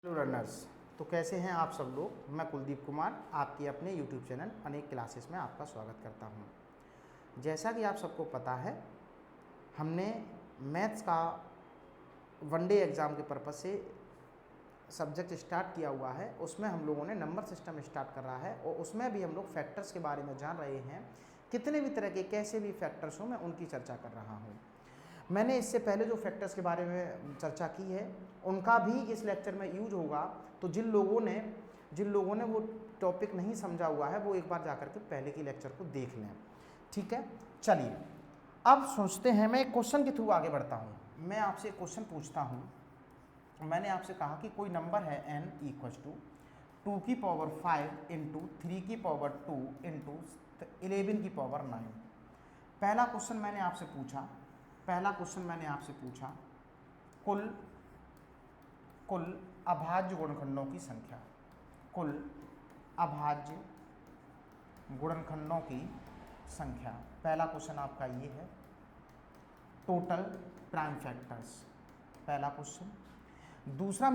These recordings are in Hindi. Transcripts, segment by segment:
हेलो रनर्स, तो कैसे हैं आप सब लोग। मैं कुलदीप कुमार आपके अपने यूट्यूब चैनल अनेक क्लासेस में आपका स्वागत करता हूं। जैसा कि आप सबको पता है, हमने मैथ्स का वनडे एग्ज़ाम के पर्पज़ से सब्जेक्ट स्टार्ट किया हुआ है। उसमें हम लोगों ने नंबर सिस्टम स्टार्ट कर रहा है और उसमें भी हम लोग फैक्टर्स के बारे में जान रहे हैं। कितने भी तरह के कैसे भी फैक्टर्स हों, मैं उनकी चर्चा कर रहा हूँ। मैंने इससे पहले जो फैक्टर्स के बारे में चर्चा की है उनका भी इस लेक्चर में यूज होगा। तो जिन लोगों ने वो टॉपिक नहीं समझा हुआ है वो एक बार जाकर के पहले की लेक्चर को देख लें। ठीक है, चलिए अब सोचते हैं। मैं एक क्वेश्चन के थ्रू आगे बढ़ता हूँ। मैं आपसे एक क्वेश्चन पूछता हूँ। मैंने आपसे कहा कि कोई नंबर है n इक्वल्स टू 2 की पावर 5 इंटू 3 की पावर 2 इंटू 11 की पावर 9। पहला क्वेश्चन मैंने आपसे पूछा कुल अभाज्य गुणनखंडों की संख्या। कुल अभाज्य गुणनखंडों की संख्या, पहला क्वेश्चन आपका ये है। टोटल प्राइम फैक्टर्स, पहला क्वेश्चन। दूसरा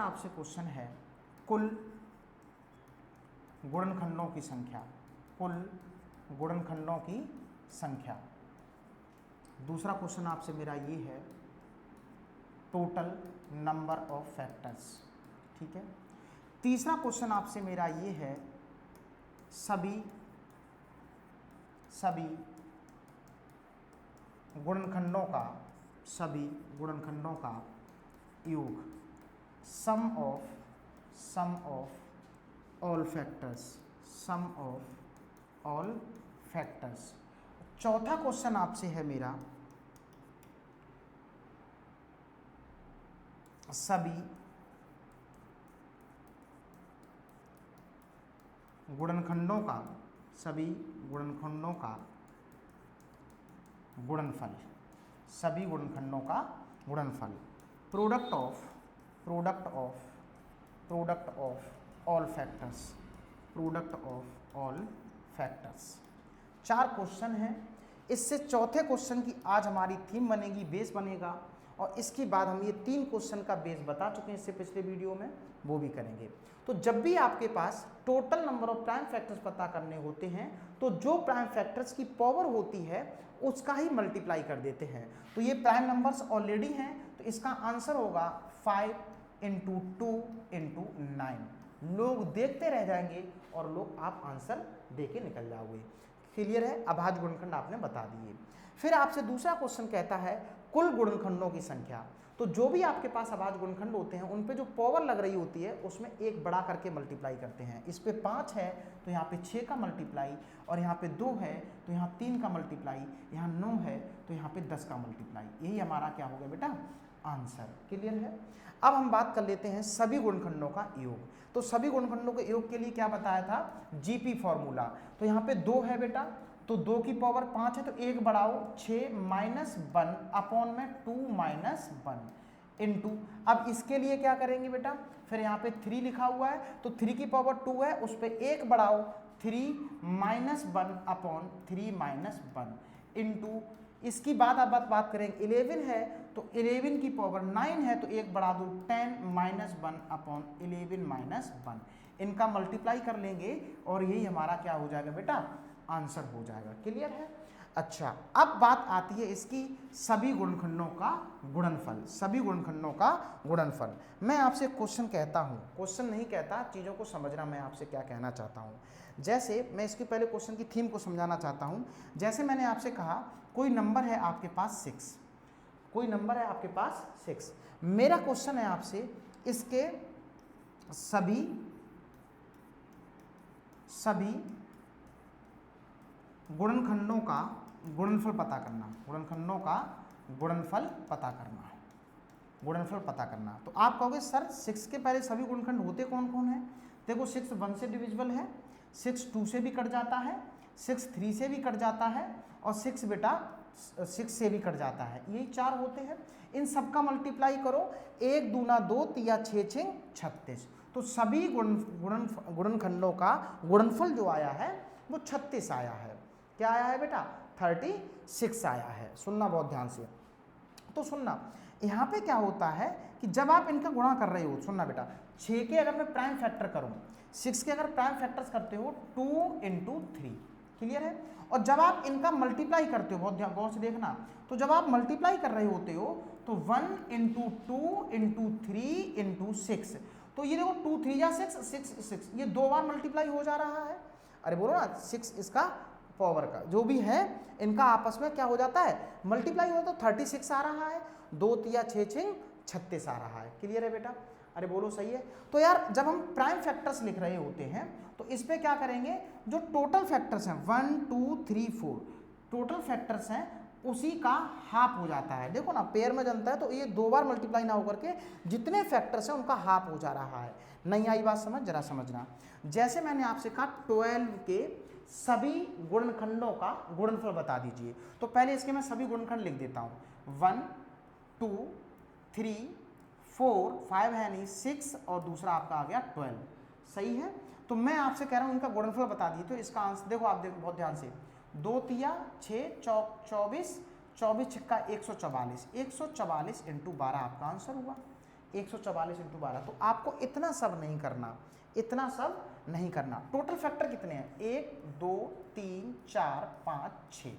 आपसे क्वेश्चन है कुल गुणनखंडों की संख्या। कुल गुणनखंडों की संख्या। दूसरा क्वेश्चन आपसे मेरा ये है टोटल नंबर ऑफ फैक्टर्स। ठीक है। तीसरा क्वेश्चन आपसे मेरा ये है सभी गुणनखंडों का योग। सम ऑफ ऑल फैक्टर्स। चौथा क्वेश्चन आपसे है मेरा सभी गुणनखंडों का गुणनफल। Product of all factors. चार क्वेश्चन हैं। इससे चौथे क्वेश्चन की आज हमारी थीम बनेगी, बेस बनेगा। और इसके बाद हम ये 3 क्वेश्चन का बेस बता चुके हैं इससे पिछले वीडियो में, वो भी करेंगे। तो जब भी आपके पास total number of prime factors पता करने होते हैं तो जो प्राइम फैक्टर्स की पावर होती है उसका ही मल्टीप्लाई कर देते हैं। तो ये प्राइम नंबर्स ऑलरेडी हैं, तो इसका आंसर होगा 5 इंटू 2 इंटू 9। लोग देखते रह जाएंगे और लोग आप आंसर दे के निकल जाओगे। क्लियर है, अभाज्य गुणनखंड आपने बता दिए। फिर आपसे दूसरा क्वेश्चन कहता है कुल गुणनखंडों की संख्या। तो जो भी आपके पास अभाज्य गुणनखंड होते हैं उन पे जो पावर लग रही होती है उसमें एक बढ़ा करके मल्टीप्लाई करते हैं। इस पे 5 है तो यहाँ पे 6 का मल्टीप्लाई, और यहाँ पे 2 है तो यहाँ 3 का मल्टीप्लाई, यहाँ 9 है तो यहाँ पे 10 का मल्टीप्लाई। यही हमारा क्या हो गया बेटा, आंसर। क्लियर है। अब हम बात कर लेते हैं सभी गुणनखंडों का योग। तो सभी गुणनखंडों के योग के लिए क्या बताया था, जीपी फॉर्मूला। तो यहाँ पे 2 है बेटा, तो 2 की पावर 5 है तो 1 बढ़ाओ 6 माइनस 1 अपॉन में 2 माइनस 1 इंटू। अब इसके लिए क्या करेंगे बेटा, फिर यहाँ पे 3 लिखा हुआ है तो 3 की पावर 2 है, उस पर 1 बढ़ाओ 3 माइनस 1 अपॉन 3 माइनस 1 इंटू। इसकी बाद अब बात करेंगे 11 है तो 11 की पावर 9 है तो 1 बढ़ा दो 10 माइनस 1 अपॉन 11 माइनस 1। इनका मल्टीप्लाई कर लेंगे और यही हमारा क्या हो जाएगा बेटा, आंसर हो जाएगा। क्लियर है। अच्छा, अब बात आती है इसकी सभी गुणनखंडों का गुणनफल। मैं आपसे क्वेश्चन कहता हूं, क्वेश्चन नहीं कहता, चीजों को समझना मैं आपसे क्या कहना चाहता हूं। जैसे मैं इसके पहले क्वेश्चन की थीम को समझाना चाहता हूं। जैसे मैंने आपसे कहा कोई नंबर है आपके पास 6। मेरा क्वेश्चन है आपसे इसके सभी गुणनखंडों का गुणनफल पता करना। तो आप कहोगे सर 6 के पहले सभी गुणनखंड होते कौन कौन है। देखो 6 1 से डिविजिबल है, 6 2 से भी कट जाता है, 6 3 से भी कट जाता है, और 6 बेटा 6 से भी कट जाता है। यही 4 होते हैं। इन सबका मल्टीप्लाई करो, 1 दूना 2 तिया 6 6 36। तो सभी गुणनखंडों का गुणनफल जो आया है वो 36 आया है। क्या आया है बेटा, 36 आया है। सुनना बहुत ध्यान से। तो सुनना, यहाँ पे क्या होता है कि जब आप इनका गुणा कर रहे हो, सुनना बेटा, 6 के अगर मैं प्राइम फैक्टर करूँ, 6 के अगर प्राइम फैक्टर्स करते हो 2 × 3, क्लियर है। और जब आप इनका मल्टीप्लाई करते हो, बहुत ध्यान गौर से देखना, तो जब आप मल्टीप्लाई कर रहे होते हो तो 1 × 2 × 3 × 6, तो ये देखो 2 3 जा 6, 6 6, ये 2 बार मल्टीप्लाई हो जा रहा है। अरे बोलो ना, 6 इसका पावर का जो भी है इनका आपस में क्या हो जाता है, मल्टीप्लाई हो, तो 36 आ रहा है, 2 तिया 6 6 36 आ रहा है, क्लियर है बेटा। अरे बोलो सही है। तो यार जब हम प्राइम फैक्टर्स लिख रहे होते हैं तो इस पे क्या करेंगे, जो टोटल फैक्टर्स हैं 1 2 3 4 टोटल फैक्टर्स हैं उसी का हाफ हो जाता है। देखो ना पेयर में जनता है तो ये 2 बार मल्टीप्लाई ना होकर के जितने फैक्टर्स हैं उनका हाफ हो जा रहा है। नहीं आई बात समझ, जरा समझना। जैसे मैंने आपसे कहा 12 के सभी गुणनखंडों का गुणनफल बता दीजिए, तो पहले इसके मैं सभी गुणनखंड लिख देता हूँ। 1 2 3 4 5 है नहीं 6 और दूसरा आपका आ गया 12, सही है। तो मैं आपसे कह रहा हूँ इनका गुणनफल बता दीजिए, तो इसका आंसर देखो, आप देखो बहुत ध्यान से, 2 तिया 6 24 24 छिक्का 144, 144 × 12 आपका आंसर हुआ, 144 × 12। तो आपको इतना सब नहीं करना, इतना सब नहीं करना। टोटल फैक्टर कितने हैं, 1 2 3 4 5 6,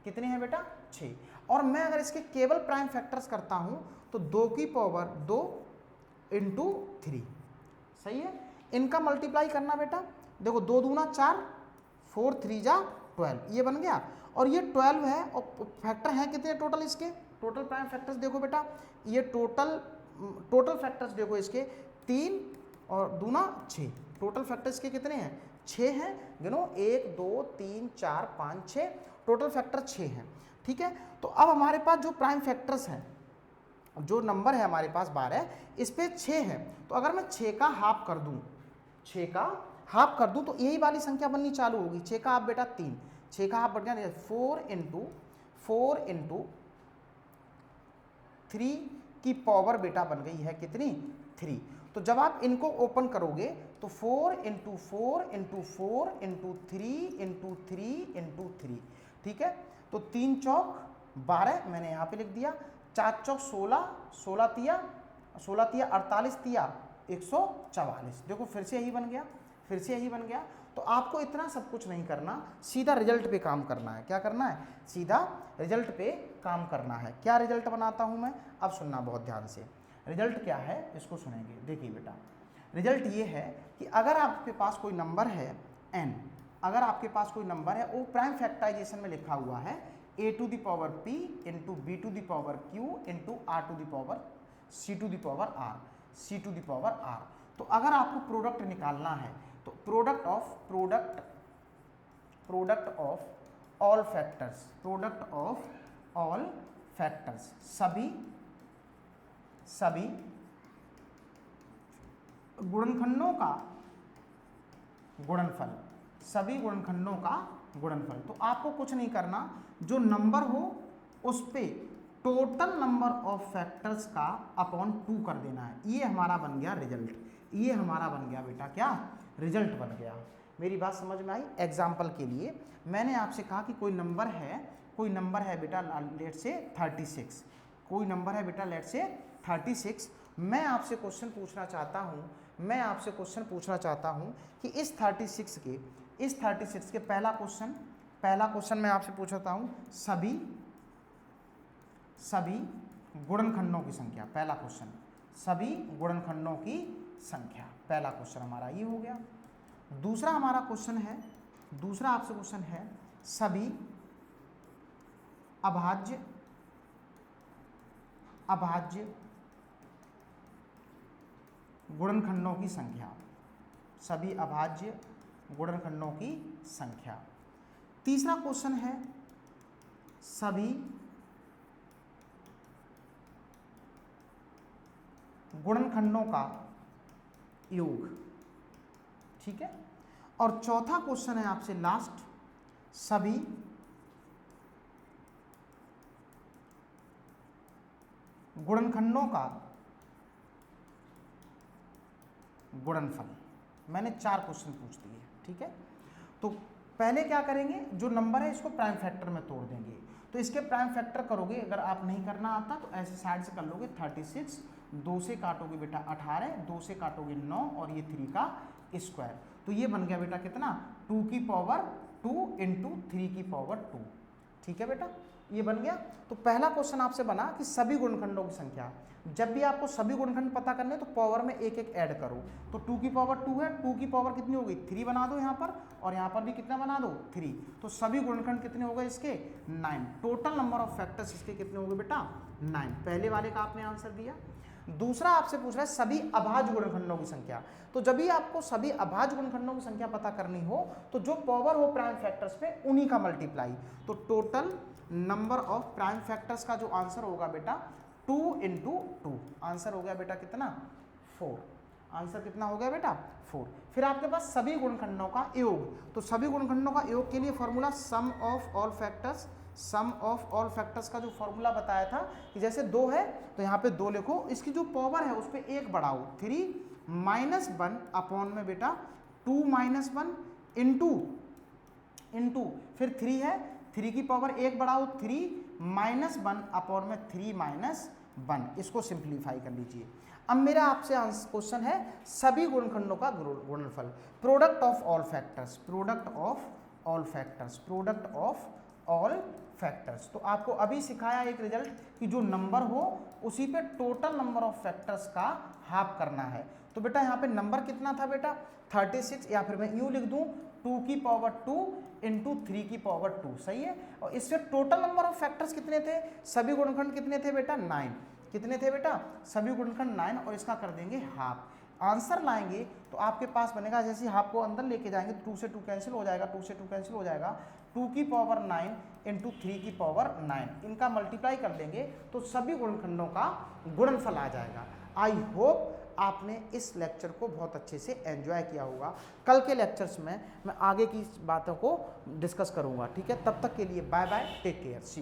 कितने हैं बेटा 6। और मैं अगर इसके केवल प्राइम फैक्टर्स करता हूं तो 2 की पावर 2 × 3, सही है। इनका मल्टीप्लाई करना बेटा, देखो 2 दूना 4, 4 3 जा 12, ये बन गया। और ये 12 है और फैक्टर हैं कितने टोटल इसके, टोटल प्राइम फैक्टर्स देखो बेटा, ये टोटल फैक्टर्स देखो इसके 3 और दूना 6, टोटल फैक्टर्स के कितने हैं 6 हैं, गिनो 1 2 3 4 5 6, टोटल फैक्टर 6 हैं, ठीक है। तो अब हमारे पास जो प्राइम फैक्टर्स हैं, जो नंबर है हमारे पास 12, इस पे 6 है, तो अगर मैं 6 का हाफ कर दूं, 6 का हाफ कर दूं तो यही वाली संख्या बननी चालू होगी। 6 का हाफ बेटा 3, 6 का हाफ बढ़ गया 4 × 3 की पावर बेटा बन गई है कितनी 3। तो जब आप इनको ओपन करोगे तो 4 × 4 × 4 × 3 × 3 × 3, ठीक है। तो 3 चौक 12 मैंने यहाँ पे लिख दिया, 4 चौक 16, 16 तिया 48 तिया 144, देखो फिर से यही बन गया, फिर से यही बन गया। तो आपको इतना सब कुछ नहीं करना, सीधा रिजल्ट पे काम करना है। क्या करना है, सीधा रिजल्ट पे काम करना है। क्या रिजल्ट बनाता हूँ मैं, अब सुनना बहुत ध्यान से। रिजल्ट क्या है इसको सुनेंगे, देखिए बेटा, रिजल्ट ये है कि अगर आपके पास कोई नंबर है n, अगर आपके पास कोई नंबर है वो प्राइम फैक्टराइजेशन में लिखा हुआ है a to the power p × b to the power q × r to the power c to the power r, c to the power r। तो अगर आपको प्रोडक्ट निकालना है तो product of all factors, product of all factors, सभी गुणनखंडों का गुणनफल, सभी गुणनखंडों का गुणनफल। तो आपको कुछ नहीं करना, जो नंबर हो उस पे टोटल नंबर ऑफ फैक्टर्स का अपॉन 2 कर देना है। ये हमारा बन गया रिजल्ट, ये हमारा बन गया बेटा क्या, रिजल्ट बन गया। मेरी बात समझ में आई। एग्जाम्पल के लिए मैंने आपसे कहा कि कोई नंबर है बेटा लेट से 36, कोई नंबर है बेटा लेट से 36। मैं आपसे क्वेश्चन पूछना चाहता हूँ कि इस 36 के पहला क्वेश्चन मैं आपसे पूछता हूँ, सभी गुणनखंडों की संख्या, पहला क्वेश्चन सभी गुणनखंडों की संख्या, पहला क्वेश्चन हमारा ये हो गया। दूसरा आपसे क्वेश्चन है सभी अभाज्य गुणनखंडों की संख्या, सभी अभाज्य गुणनखंडों की संख्या। तीसरा क्वेश्चन है सभी गुणनखंडों का योग, ठीक है। और चौथा क्वेश्चन है आपसे लास्ट, सभी गुणनखंडों का गुणनफल। मैंने 4 क्वेश्चन पूछ दिए, ठीक है। तो पहले क्या करेंगे, जो नंबर है इसको प्राइम फैक्टर में तोड़ देंगे। तो इसके प्राइम फैक्टर करोगे, अगर आप नहीं करना आता तो ऐसे साइड से कर लोगे 36, 2 से काटोगे बेटा 18, 2 से काटोगे 9 और ये 3 का स्क्वायर। तो ये बन गया बेटा कितना 2 की पावर 2 इंटू 3 की पावर 2। ठीक है बेटा, ये बन गया। तो पहला क्वेश्चन आपसे बना कि सभी गुणनखंडों की संख्या, जब भी आपको सभी गुणनखंड पता करने तो पावर में एक एक ऐड करो। तो 2 की पावर 2 है, 2 की पावर कितनी हो गई 3 बना दो यहाँ पर, और यहाँ पर भी कितना बना दो 3। तो सभी गुणनखंड कितने हो गए इसके 9। टोटल नंबर ऑफ फैक्टर्स इसके कितने हो गए बेटा 9। पहले वाले का आपने आंसर दिया। दूसरा आपसे पूछ रहा है सभी अभाज्य गुणनखंडों की संख्या। तो जब भी आपको सभी अभाज्य गुणनखंडों की संख्या पता करनी हो तो जो पावर हो प्राइम फैक्टर्स पे उन्हीं का मल्टीप्लाई। तो total number of prime factors का जो आंसर होगा बेटा 2 इंटू 2, आंसर हो गया बेटा कितना 4। आंसर कितना हो गया बेटा 4। फिर आपके पास सभी गुणनखंडों का योग। तो सभी गुणनखंडों का योग के लिए formula sum of all factors. Sum of all factors का जो फॉर्मूला बताया था कि जैसे 2 है तो यहाँ पे 2 लिखो, इसकी जो पावर है उस पर 1 बढ़ाओ, 3 माइनस 1 अपॉन में बेटा 2 माइनस 1 इंटू फिर 3 है, 3 की पावर 1 बढ़ाओ 3 माइनस 1 अपॉन में 3 माइनस 1। इसको सिंप्लीफाई कर लीजिए। अब मेरा आपसे क्वेश्चन है सभी गुणनखंडों का गुणनफल, product of all factors, product of all factors, product of all factors. तो आपको अभी सिखाया एक रिजल्ट कि जो नंबर हो उसी पे टोटल नंबर ऑफ फैक्टर्स का हाफ करना है। तो बेटा यहाँ पे नंबर कितना था बेटा 36, या फिर मैं यूँ लिख दूँ 2 की पावर 2 इंटू 3 की पावर 2, सही है। और इससे टोटल नंबर ऑफ फैक्टर्स कितने थे, सभी गुणनखंड कितने थे बेटा 9। कितने थे बेटा सभी गुणनखंड 9, और इसका कर देंगे हाफ। आंसर लाएंगे तो आपके पास बनेगा, जैसे हाफ को अंदर लेके जाएंगे तो 2 से 2 कैंसिल हो जाएगा, 2 से 2 कैंसिल हो जाएगा, 2 की पावर 9 इंटू 3 की पावर 9, इनका मल्टीप्लाई कर देंगे तो सभी गुणनखंडों का गुणनफल आ जाएगा। आई होप आपने इस लेक्चर को बहुत अच्छे से एंजॉय किया होगा। कल के लेक्चर्स में मैं आगे की बातों को डिस्कस करूंगा। ठीक है, तब तक के लिए bye bye, take care, see you.